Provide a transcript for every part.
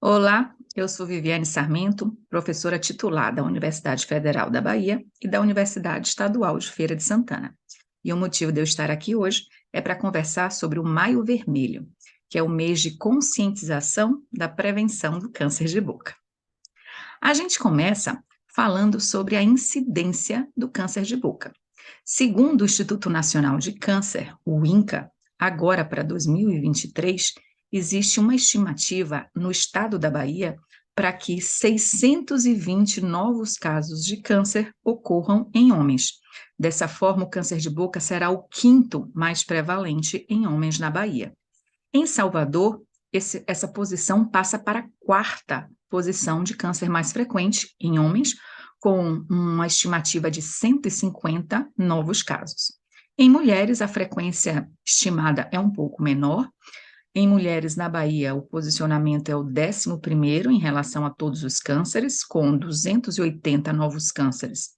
Olá, eu sou Viviane Sarmento, professora titular da Universidade Federal da Bahia e da Universidade Estadual de Feira de Santana. E o motivo de eu estar aqui hoje é para conversar sobre o Maio Vermelho, que é o mês de conscientização da prevenção do câncer de boca. A gente começa falando sobre a incidência do câncer de boca. Segundo o Instituto Nacional de Câncer, o INCA, agora para 2023, existe uma estimativa no estado da Bahia para que 620 novos casos de câncer ocorram em homens. Dessa forma, o câncer de boca será o quinto mais prevalente em homens na Bahia. Em Salvador, essa posição passa para a quarta posição de câncer mais frequente em homens, com uma estimativa de 150 novos casos. Em mulheres, a frequência estimada é um pouco menor. Em mulheres na Bahia, o posicionamento é o 11º em relação a todos os cânceres, com 280 novos cânceres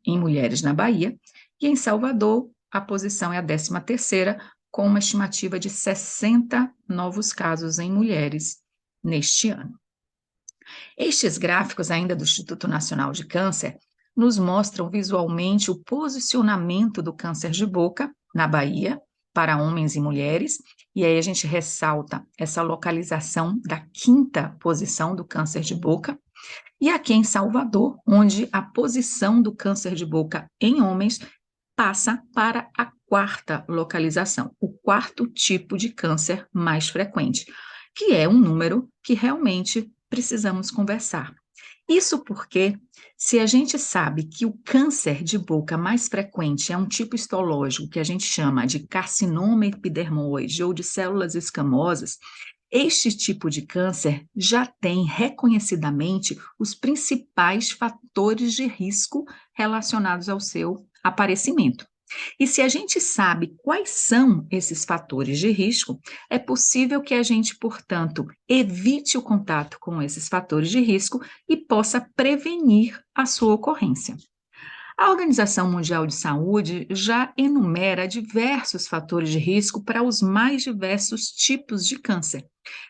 em mulheres na Bahia. E em Salvador, a posição é a 13ª, com uma estimativa de 60 novos casos em mulheres neste ano. Estes gráficos, ainda do Instituto Nacional de Câncer, nos mostram visualmente o posicionamento do câncer de boca na Bahia para homens e mulheres, e aí a gente ressalta essa localização da quinta posição do câncer de boca, e aqui em Salvador, onde a posição do câncer de boca em homens passa para a quarta localização, o quarto tipo de câncer mais frequente, que é um número que realmente precisamos conversar. Isso porque, se a gente sabe que o câncer de boca mais frequente é um tipo histológico que a gente chama de carcinoma epidermoide ou de células escamosas, este tipo de câncer já tem reconhecidamente os principais fatores de risco relacionados ao seu aparecimento. E se a gente sabe quais são esses fatores de risco, é possível que a gente, portanto, evite o contato com esses fatores de risco e possa prevenir a sua ocorrência. A Organização Mundial de Saúde já enumera diversos fatores de risco para os mais diversos tipos de câncer.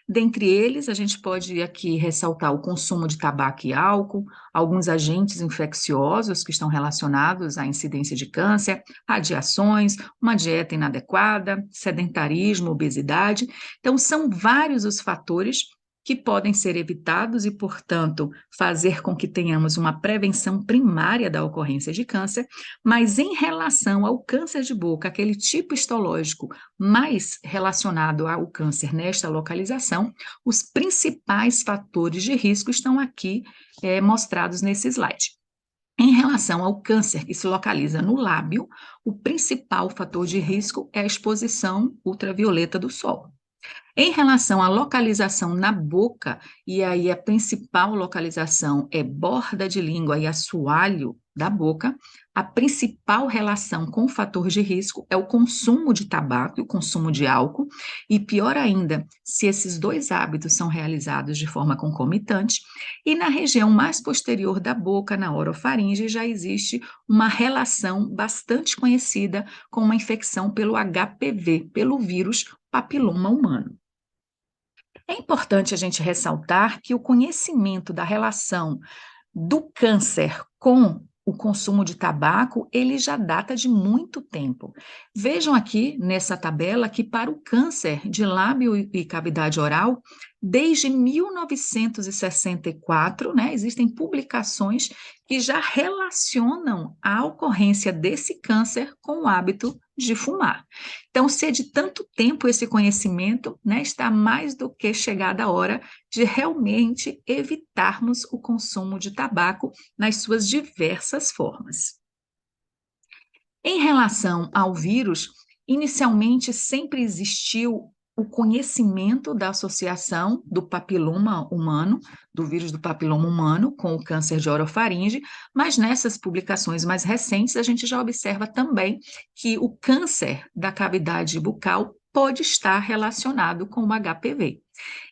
Dentre eles, a gente pode aqui ressaltar o consumo de tabaco e álcool, alguns agentes infecciosos que estão relacionados à incidência de câncer, radiações, uma dieta inadequada, sedentarismo, obesidade. Então, são vários os fatores que podem ser evitados e, portanto, fazer com que tenhamos uma prevenção primária da ocorrência de câncer, mas em relação ao câncer de boca, aquele tipo histológico mais relacionado ao câncer nesta localização, os principais fatores de risco estão aqui mostrados nesse slide. Em relação ao câncer que se localiza no lábio, o principal fator de risco é a exposição ultravioleta do sol. Em relação à localização na boca, e aí a principal localização é borda de língua e assoalho da boca, a principal relação com o fator de risco é o consumo de tabaco e o consumo de álcool, e pior ainda, se esses dois hábitos são realizados de forma concomitante, e na região mais posterior da boca, na orofaringe, já existe uma relação bastante conhecida com uma infecção pelo HPV, pelo vírus papiloma humano. É importante a gente ressaltar que o conhecimento da relação do câncer com o consumo de tabaco, ele já data de muito tempo. Vejam aqui nessa tabela que para o câncer de lábio e cavidade oral, desde 1964, né, existem publicações que já relacionam a ocorrência desse câncer com o hábito de fumar. Então, se é de tanto tempo esse conhecimento, né, está mais do que chegada a hora de realmente evitarmos o consumo de tabaco nas suas diversas formas. Em relação ao vírus, inicialmente sempre existiu o conhecimento da associação do papiloma humano, do vírus do papiloma humano, com o câncer de orofaringe, mas nessas publicações mais recentes a gente já observa também que o câncer da cavidade bucal pode estar relacionado com o HPV.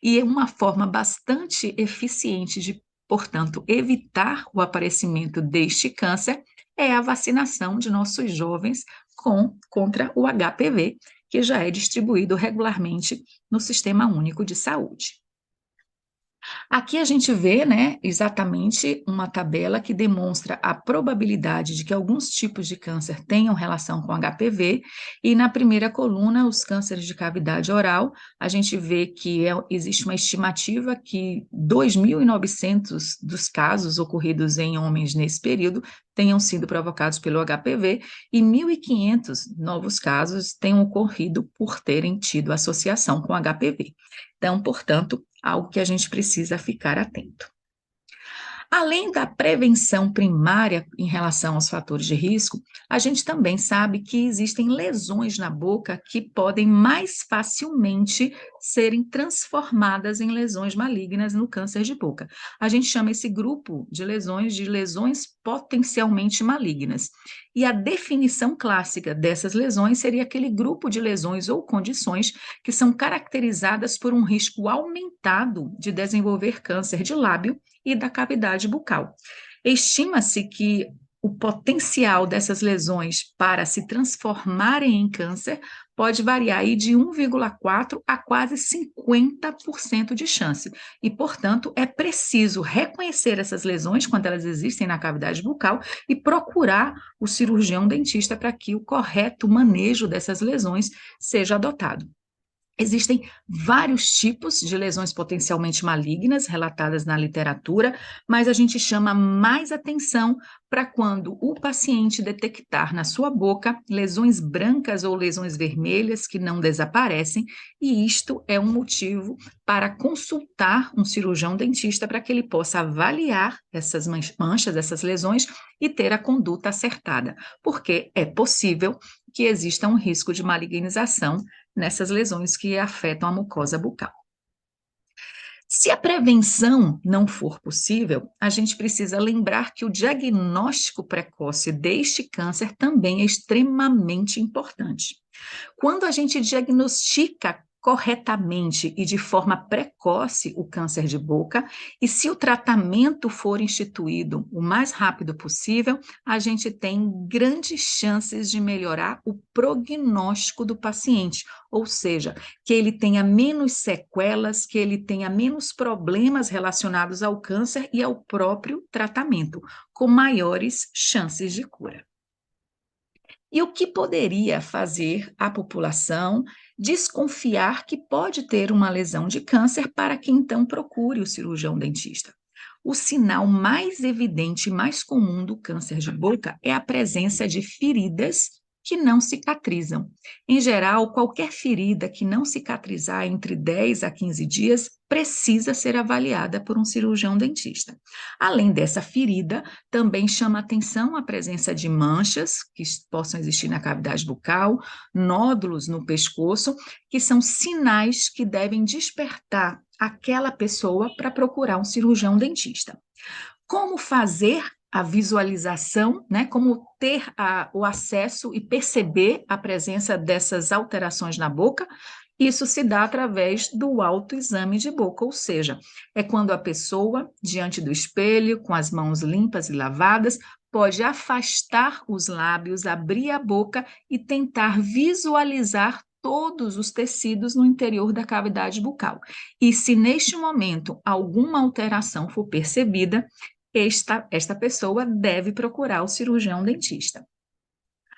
E é uma forma bastante eficiente de, portanto, evitar o aparecimento deste câncer é a vacinação de nossos jovens contra o HPV, que já é distribuído regularmente no Sistema Único de Saúde. Aqui a gente vê, né, exatamente uma tabela que demonstra a probabilidade de que alguns tipos de câncer tenham relação com HPV, e na primeira coluna, os cânceres de cavidade oral, a gente vê que existe uma estimativa que 2.900 dos casos ocorridos em homens nesse período tenham sido provocados pelo HPV, e 1.500 novos casos tenham ocorrido por terem tido associação com HPV. Então, portanto, algo que a gente precisa ficar atento. Além da prevenção primária em relação aos fatores de risco, a gente também sabe que existem lesões na boca que podem mais facilmente serem transformadas em lesões malignas no câncer de boca. A gente chama esse grupo de lesões potencialmente malignas. E a definição clássica dessas lesões seria aquele grupo de lesões ou condições que são caracterizadas por um risco aumentado de desenvolver câncer de lábio e da cavidade bucal. Estima-se que o potencial dessas lesões para se transformarem em câncer pode variar aí de 1,4 a quase 50% de chance. E, portanto, é preciso reconhecer essas lesões quando elas existem na cavidade bucal e procurar o cirurgião dentista para que o correto manejo dessas lesões seja adotado. Existem vários tipos de lesões potencialmente malignas relatadas na literatura, mas a gente chama mais atenção para quando o paciente detectar na sua boca lesões brancas ou lesões vermelhas que não desaparecem, e isto é um motivo para consultar um cirurgião dentista para que ele possa avaliar essas manchas, essas lesões e ter a conduta acertada, porque é possível que exista um risco de malignização nessas lesões que afetam a mucosa bucal. Se a prevenção não for possível, a gente precisa lembrar que o diagnóstico precoce deste câncer também é extremamente importante. Quando a gente diagnostica corretamente e de forma precoce o câncer de boca, e se o tratamento for instituído o mais rápido possível, a gente tem grandes chances de melhorar o prognóstico do paciente, ou seja, que ele tenha menos sequelas, que ele tenha menos problemas relacionados ao câncer e ao próprio tratamento, com maiores chances de cura. E o que poderia fazer a população desconfiar que pode ter uma lesão de câncer para que então procure o cirurgião dentista? O sinal mais evidente e mais comum do câncer de boca é a presença de feridas que não cicatrizam. Em geral, qualquer ferida que não cicatrizar entre 10 a 15 dias precisa ser avaliada por um cirurgião dentista. Além dessa ferida, também chama atenção a presença de manchas que possam existir na cavidade bucal, nódulos no pescoço, que são sinais que devem despertar aquela pessoa para procurar um cirurgião dentista. Como fazer a visualização, né? Como ter o acesso e perceber a presença dessas alterações na boca? Isso se dá através do autoexame de boca, ou seja, é quando a pessoa, diante do espelho, com as mãos limpas e lavadas, pode afastar os lábios, abrir a boca e tentar visualizar todos os tecidos no interior da cavidade bucal. E se neste momento alguma alteração for percebida, esta pessoa deve procurar o cirurgião dentista.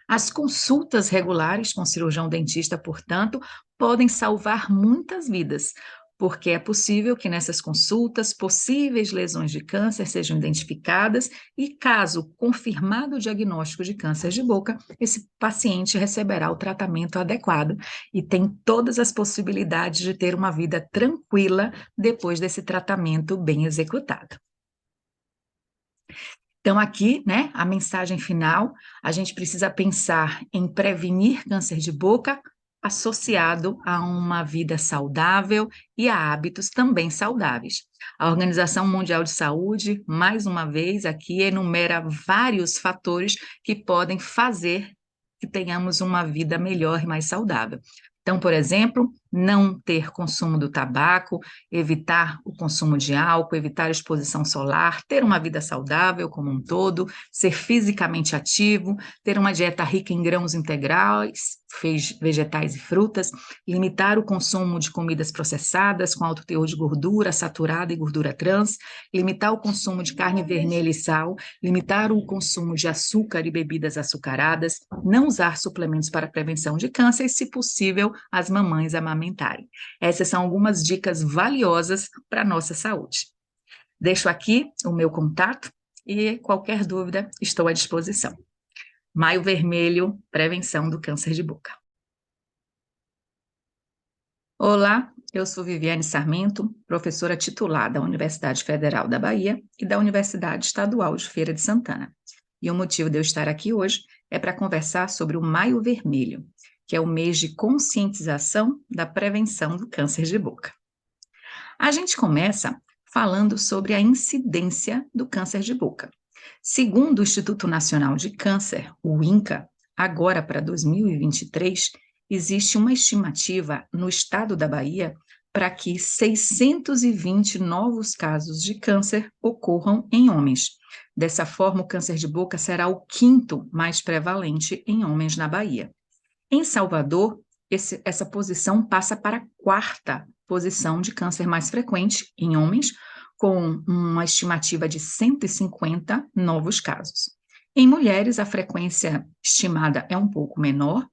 As consultas regulares com o cirurgião dentista, portanto, podem salvar muitas vidas, porque é possível que nessas consultas possíveis lesões de câncer sejam identificadas e, caso confirmado o diagnóstico de câncer de boca, esse paciente receberá o tratamento adequado e tem todas as possibilidades de ter uma vida tranquila depois desse tratamento bem executado. Então, aqui, né, a mensagem final, a gente precisa pensar em prevenir câncer de boca associado a uma vida saudável e a hábitos também saudáveis. A Organização Mundial de Saúde, mais uma vez, aqui enumera vários fatores que podem fazer que tenhamos uma vida melhor e mais saudável. Então, por exemplo, não ter consumo do tabaco, evitar o consumo de álcool, evitar a exposição solar, ter uma vida saudável como um todo, ser fisicamente ativo, ter uma dieta rica em grãos integrais, vegetais e frutas, limitar o consumo de comidas processadas com alto teor de gordura saturada e gordura trans, limitar o consumo de carne vermelha e sal, limitar o consumo de açúcar e bebidas açucaradas, não usar suplementos para prevenção de câncer e, se possível, as mamães amamentarem. Essas são algumas dicas valiosas para a nossa saúde. Deixo aqui o meu contato e qualquer dúvida estou à disposição. Maio Vermelho, prevenção do câncer de boca. Olá, eu sou Viviane Sarmento, professora titular da Universidade Federal da Bahia e da Universidade Estadual de Feira de Santana. E o motivo de eu estar aqui hoje é para conversar sobre o Maio Vermelho, que é o mês de conscientização da prevenção do câncer de boca. A gente começa falando sobre a incidência do câncer de boca. Segundo o Instituto Nacional de Câncer, o INCA, agora para 2023, existe uma estimativa no estado da Bahia para que 620 novos casos de câncer ocorram em homens. Dessa forma, o câncer de boca será o quinto mais prevalente em homens na Bahia. Em Salvador, essa posição passa para a quarta posição de câncer mais frequente em homens, com uma estimativa de 150 novos casos. Em mulheres, a frequência estimada é um pouco menor.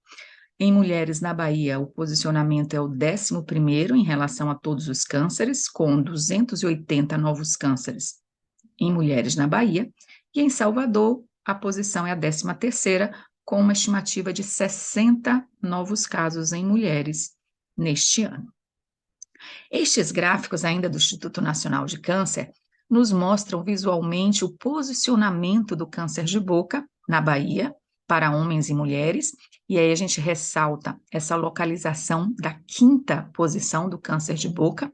Em mulheres na Bahia, o posicionamento é o 11º em relação a todos os cânceres, com 280 novos cânceres em mulheres na Bahia. E em Salvador, a posição é a 13ª, com uma estimativa de 60 novos casos em mulheres neste ano. Estes gráficos, ainda do Instituto Nacional de Câncer, nos mostram visualmente o posicionamento do câncer de boca na Bahia para homens e mulheres, e aí a gente ressalta essa localização da quinta posição do câncer de boca,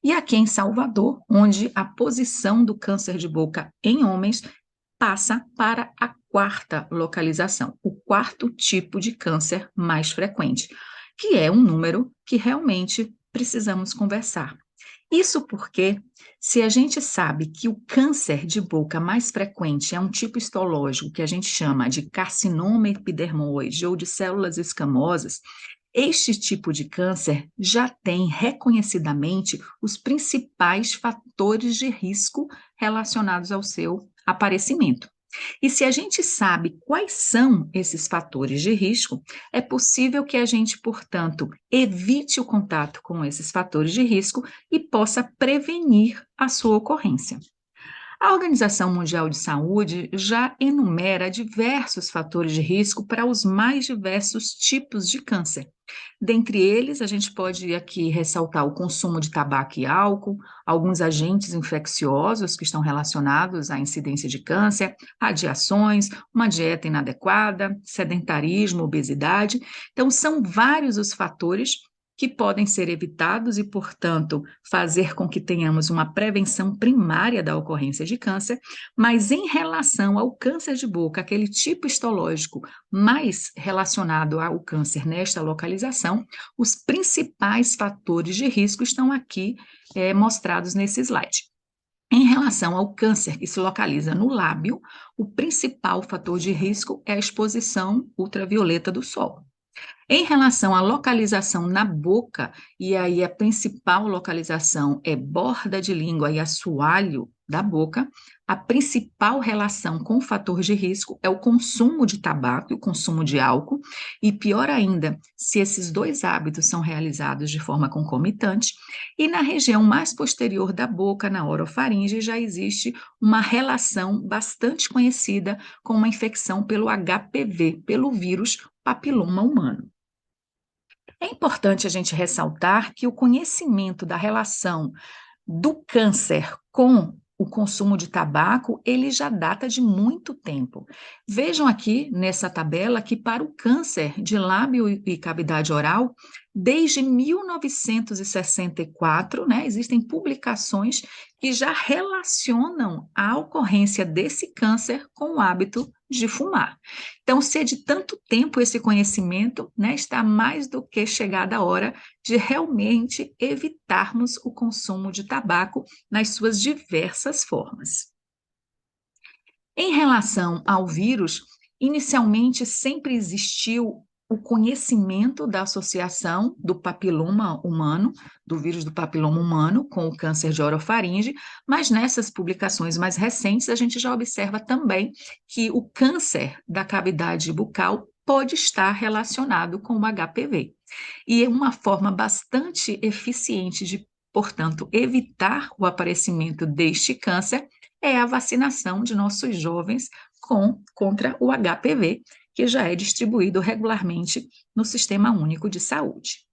e aqui em Salvador, onde a posição do câncer de boca em homens passa para a quarta localização, o quarto tipo de câncer mais frequente, que é um número que realmente precisamos conversar. Isso porque, se a gente sabe que o câncer de boca mais frequente é um tipo histológico que a gente chama de carcinoma epidermoide ou de células escamosas, este tipo de câncer já tem reconhecidamente os principais fatores de risco relacionados ao seu aparecimento. E se a gente sabe quais são esses fatores de risco, é possível que a gente, portanto, evite o contato com esses fatores de risco e possa prevenir a sua ocorrência. A Organização Mundial de Saúde já enumera diversos fatores de risco para os mais diversos tipos de câncer. Dentre eles, a gente pode aqui ressaltar o consumo de tabaco e álcool, alguns agentes infecciosos que estão relacionados à incidência de câncer, radiações, uma dieta inadequada, sedentarismo, obesidade. Então, são vários os fatores que podem ser evitados e, portanto, fazer com que tenhamos uma prevenção primária da ocorrência de câncer, mas em relação ao câncer de boca, aquele tipo histológico mais relacionado ao câncer nesta localização, os principais fatores de risco estão aqui mostrados nesse slide. Em relação ao câncer que se localiza no lábio, o principal fator de risco é a exposição ultravioleta do sol. Em relação à localização na boca, e aí a principal localização é borda de língua e assoalho da boca, a principal relação com o fator de risco é o consumo de tabaco e o consumo de álcool, e pior ainda, se esses dois hábitos são realizados de forma concomitante, e na região mais posterior da boca, na orofaringe, já existe uma relação bastante conhecida com uma infecção pelo HPV, pelo vírus papiloma humano. É importante a gente ressaltar que o conhecimento da relação do câncer com o consumo de tabaco, ele já data de muito tempo. Vejam aqui nessa tabela que para o câncer de lábio e cavidade oral, desde 1964, né, existem publicações que já relacionam a ocorrência desse câncer com o hábito de fumar. Então, se é de tanto tempo esse conhecimento, né, está mais do que chegada a hora de realmente evitarmos o consumo de tabaco nas suas diversas formas. Em relação ao vírus, inicialmente sempre existiu o conhecimento da associação do papiloma humano, do vírus do papiloma humano, com o câncer de orofaringe, mas nessas publicações mais recentes a gente já observa também que o câncer da cavidade bucal pode estar relacionado com o HPV. E uma forma bastante eficiente de, portanto, evitar o aparecimento deste câncer é a vacinação de nossos jovens contra o HPV, que já é distribuído regularmente no Sistema Único de Saúde.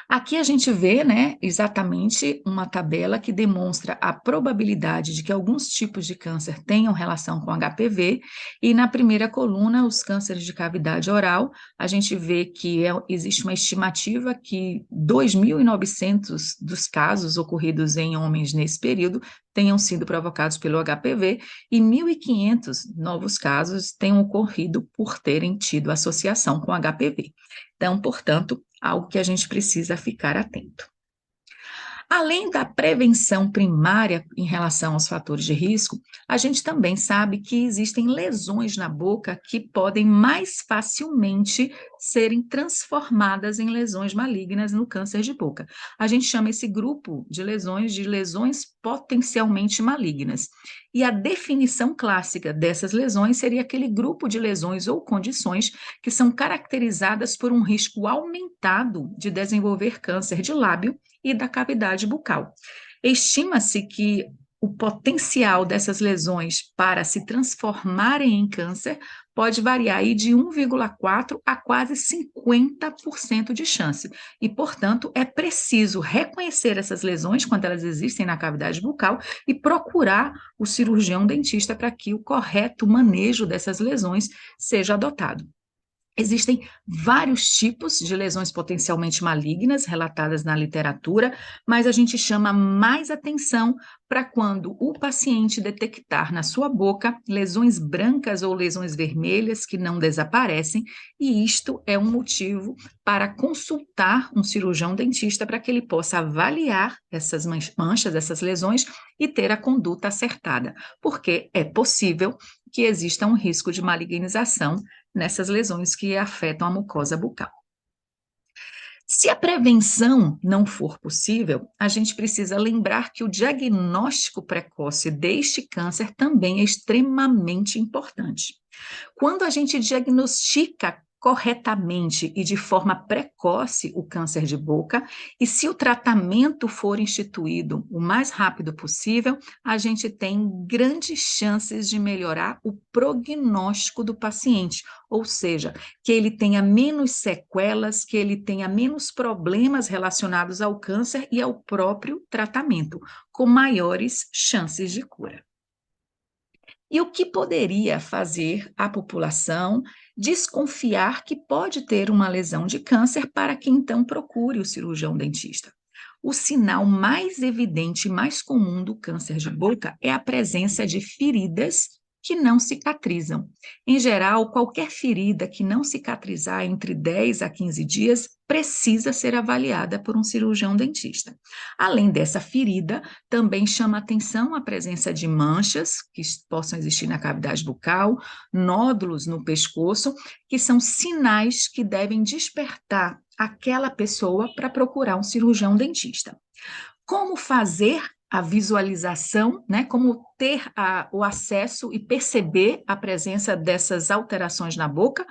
Aqui a gente vê, né, exatamente uma tabela que demonstra a probabilidade de que alguns tipos de câncer tenham relação com HPV, e na primeira coluna, os cânceres de cavidade oral, a gente vê que existe uma estimativa que 2.900 dos casos ocorridos em homens nesse período tenham sido provocados pelo HPV, e 1.500 novos casos tenham ocorrido por terem tido associação com HPV. Então, portanto, algo que a gente precisa ficar atento. Além da prevenção primária em relação aos fatores de risco, a gente também sabe que existem lesões na boca que podem mais facilmente serem transformadas em lesões malignas no câncer de boca. A gente chama esse grupo de lesões potencialmente malignas. E a definição clássica dessas lesões seria aquele grupo de lesões ou condições que são caracterizadas por um risco aumentado de desenvolver câncer de lábio e da cavidade bucal. Estima-se que o potencial dessas lesões para se transformarem em câncer pode variar aí de 1,4% a quase 50% de chance. E, portanto, é preciso reconhecer essas lesões quando elas existem na cavidade bucal e procurar o cirurgião dentista para que o correto manejo dessas lesões seja adotado. Existem vários tipos de lesões potencialmente malignas relatadas na literatura, mas a gente chama mais atenção para quando o paciente detectar na sua boca lesões brancas ou lesões vermelhas que não desaparecem, e isto é um motivo para consultar um cirurgião dentista para que ele possa avaliar essas manchas, essas lesões e ter a conduta acertada, porque é possível que exista um risco de malignização nessas lesões que afetam a mucosa bucal. Se a prevenção não for possível, a gente precisa lembrar que o diagnóstico precoce deste câncer também é extremamente importante. Quando a gente diagnostica corretamente e de forma precoce o câncer de boca, e se o tratamento for instituído o mais rápido possível, a gente tem grandes chances de melhorar o prognóstico do paciente, ou seja, que ele tenha menos sequelas, que ele tenha menos problemas relacionados ao câncer e ao próprio tratamento, com maiores chances de cura. E o que poderia fazer a população desconfiar que pode ter uma lesão de câncer para que então procure o cirurgião dentista? O sinal mais evidente e mais comum do câncer de boca é a presença de feridas que não cicatrizam. Em geral, qualquer ferida que não cicatrizar entre 10 a 15 dias precisa ser avaliada por um cirurgião dentista. Além dessa ferida, também chama atenção a presença de manchas que possam existir na cavidade bucal, nódulos no pescoço, que são sinais que devem despertar aquela pessoa para procurar um cirurgião dentista. Como fazer a visualização, né? Como ter o acesso e perceber a presença dessas alterações na boca?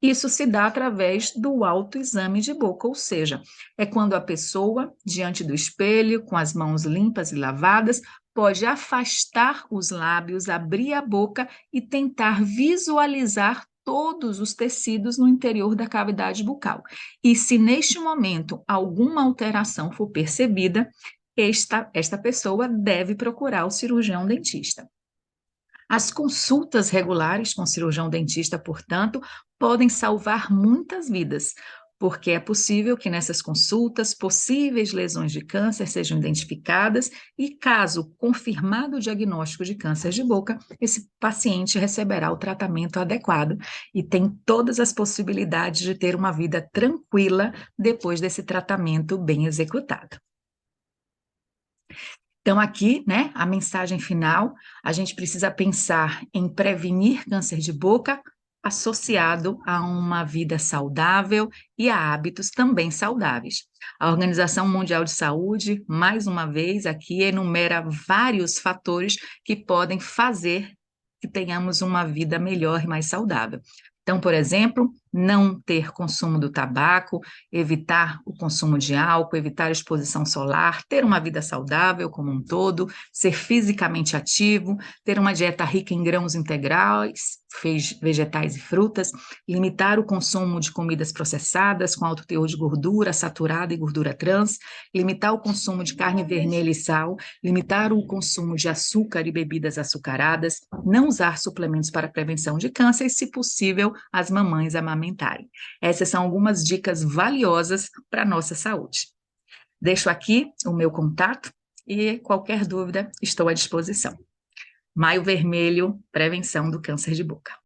Isso se dá através do autoexame de boca, ou seja, é quando a pessoa, diante do espelho, com as mãos limpas e lavadas, pode afastar os lábios, abrir a boca e tentar visualizar todos os tecidos no interior da cavidade bucal. E se neste momento alguma alteração for percebida, esta pessoa deve procurar o cirurgião dentista. As consultas regulares com o cirurgião dentista, portanto, podem salvar muitas vidas, porque é possível que nessas consultas possíveis lesões de câncer sejam identificadas e, caso confirmado o diagnóstico de câncer de boca, esse paciente receberá o tratamento adequado e tem todas as possibilidades de ter uma vida tranquila depois desse tratamento bem executado. Então, aqui, né, a mensagem final, a gente precisa pensar em prevenir câncer de boca associado a uma vida saudável e a hábitos também saudáveis. A Organização Mundial de Saúde, mais uma vez, aqui enumera vários fatores que podem fazer que tenhamos uma vida melhor e mais saudável. Então, por exemplo, não ter consumo do tabaco, evitar o consumo de álcool, evitar a exposição solar, ter uma vida saudável como um todo, ser fisicamente ativo, ter uma dieta rica em grãos integrais, vegetais e frutas, limitar o consumo de comidas processadas com alto teor de gordura saturada e gordura trans, limitar o consumo de carne vermelha e sal, limitar o consumo de açúcar e bebidas açucaradas, não usar suplementos para prevenção de câncer e, se possível, as mamães amamentarem. Essas são algumas dicas valiosas para a nossa saúde. Deixo aqui o meu contato e qualquer dúvida estou à disposição. Maio Vermelho, prevenção do câncer de boca.